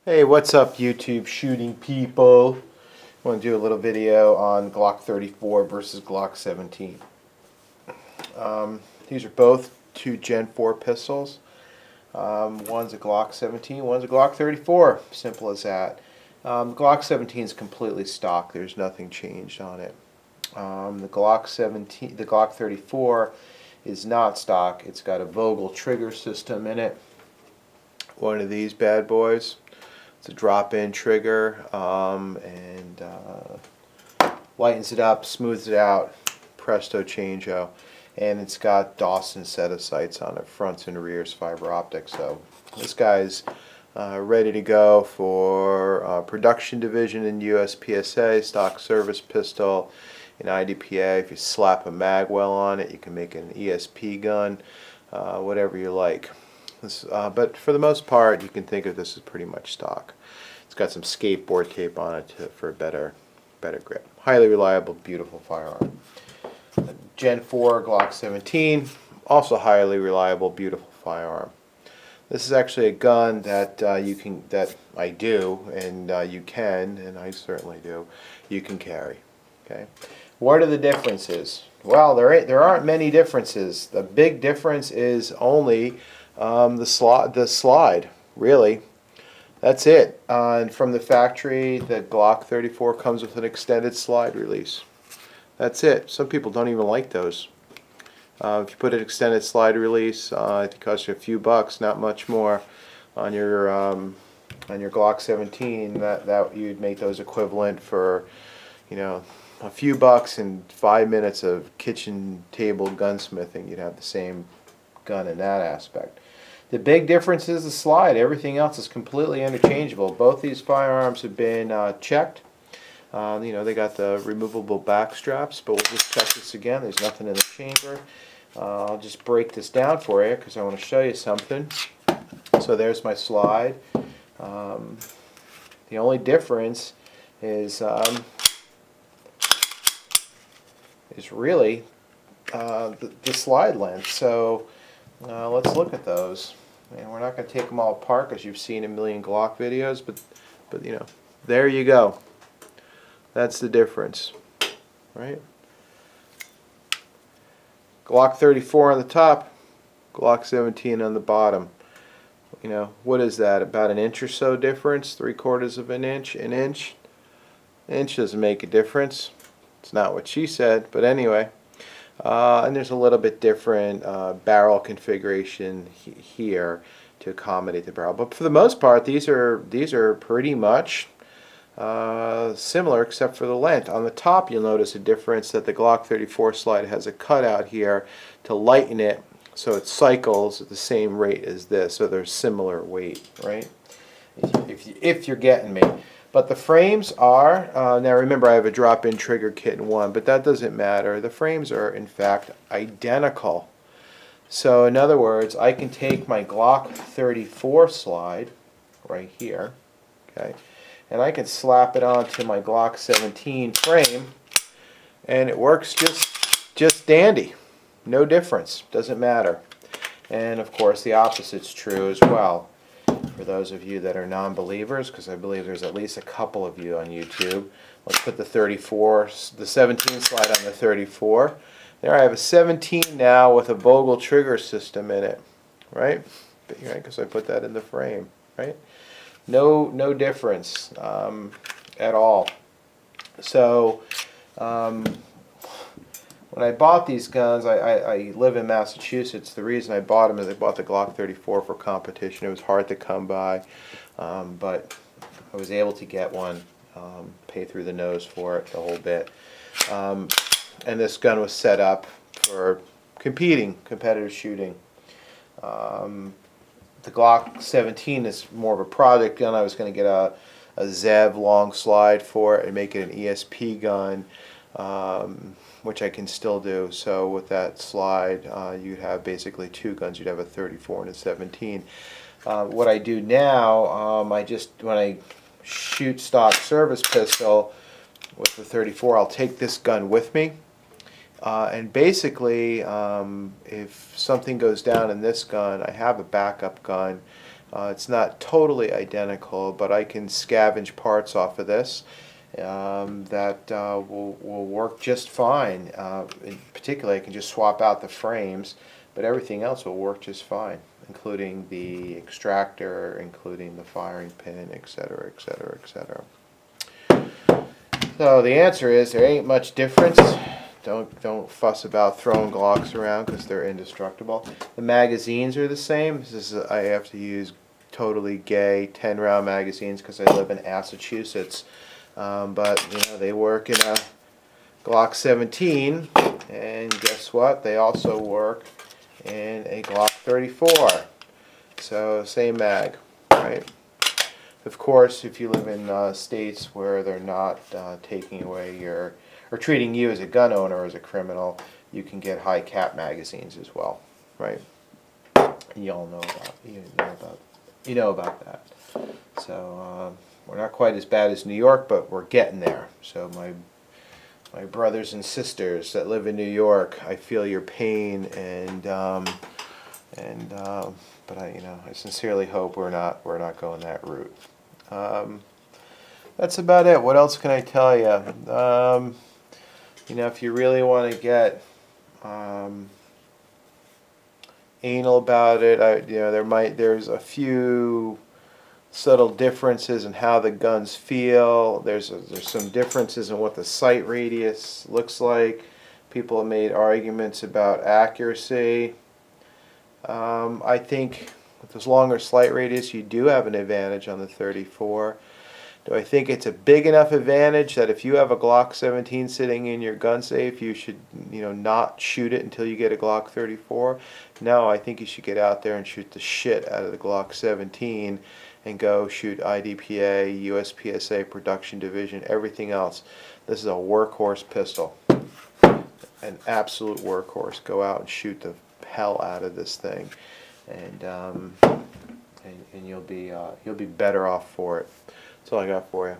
Hey, what's up, YouTube shooting people? I want to do a little video on Glock 34 versus Glock 17. These are both two Gen 4 pistols. One's a Glock 17, one's a Glock 34. Simple as that. Glock 17 is completely stock. There's nothing changed on it. The Glock 34 is not stock. It's got a Vogel trigger system in it. One of these bad boys. It's a drop-in trigger and lightens it up, smooths it out, presto changeo. And it's got Dawson set of sights on it, fronts and rears, fiber optic. So this guy's ready to go for production division in USPSA, stock service pistol in IDPA. If you slap a magwell on it, you can make it an ESP gun, whatever you like. But for the most part, you can think of this as pretty much stock. It's got some skateboard tape on it for a better grip. Highly reliable, beautiful firearm. Gen 4 Glock 17, also highly reliable, beautiful firearm. This is actually a gun that I do, and you can, and I certainly do. You can carry. Okay. What are the differences? Well, there aren't many differences. The big difference is only the slide, really. That's it. And from the factory, the Glock 34 comes with an extended slide release. That's it. Some people don't even like those. If you put an extended slide release, it costs you a few bucks, not much more, on your Glock 17. That you'd make those equivalent for, a few bucks and 5 minutes of kitchen table gunsmithing. You'd have the same gun in that aspect. The big difference is the slide. Everything else is completely interchangeable. Both these firearms have been checked. They got the removable back straps, but we'll just check this again. There's nothing in the chamber. I'll just break this down for you because I want to show you something. So there's my slide. The only difference is really the slide length. So let's look at those. And we're not going to take them all apart because you've seen a million Glock videos, but there you go. That's the difference, right? Glock 34 on the top, Glock 17 on the bottom. What is that? About an inch or so difference? 3/4 of an inch? An inch? An inch doesn't make a difference. It's not what she said, but anyway. And there's a little bit different barrel configuration here to accommodate the barrel. But for the most part, these are pretty much similar except for the length. On the top, you'll notice a difference that the Glock 34 slide has a cutout here to lighten it so it cycles at the same rate as this. So they're similar weight, right? If you're getting me. But the frames are, now remember I have a drop-in trigger kit in one, but that doesn't matter. The frames are in fact identical. So in other words, I can take my Glock 34 slide right here, okay, and I can slap it onto my Glock 17 frame, and it works just dandy. No difference, doesn't matter. And of course the opposite's true as well. For those of you that are non-believers, because I believe there's at least a couple of you on YouTube, let's put the 17 slide on the 34. There I have a 17 now with a Vogel trigger system in it, right? Because I put that in the frame, right? No difference at all. So when I bought these guns, I live in Massachusetts. The reason I bought them is I bought the Glock 34 for competition. It was hard to come by, but I was able to get one, pay through the nose for it, the whole bit. And this gun was set up for competitive shooting. The Glock 17 is more of a project gun. I was going to get a Zev long slide for it and make it an ESP gun. Which I can still do. So with that slide, you'd have basically two guns. You'd have a 34 and a 17. What I do now, when I shoot stock service pistol with the 34, I'll take this gun with me. And basically, if something goes down in this gun, I have a backup gun It's not totally identical, but I can scavenge parts off of this that will work just fine. In particular, I can just swap out the frames, but everything else will work just fine, including the extractor, including the firing pin, etc., etc., etc. So the answer is there ain't much difference. Don't fuss about throwing Glocks around because they're indestructible. The magazines are the same. I have to use totally gay 10-round magazines because I live in Massachusetts. But they work in a Glock 17, and guess what? They also work in a Glock 34. So same mag, right? Of course, if you live in states where they're not taking away your, or treating you as a gun owner as a criminal, you can get high cap magazines as well, right? And you all know about that. So we're not quite as bad as New York, but we're getting there. So my brothers and sisters that live in New York, I feel your pain, but I sincerely hope we're not going that route. That's about it. What else can I tell you? If you really want to get anal about it, there's a few subtle differences in how the guns feel. There's some differences in what the sight radius looks like. People have made arguments about accuracy. I think with this longer sight radius, you do have an advantage on the 34. Do I think it's a big enough advantage that if you have a Glock 17 sitting in your gun safe, you should, not shoot it until you get a Glock 34? No, I think you should get out there and shoot the shit out of the Glock 17 and go shoot IDPA, USPSA, Production Division, everything else. This is a workhorse pistol, an absolute workhorse. Go out and shoot the hell out of this thing, and you'll be better off for it. That's all I got for you.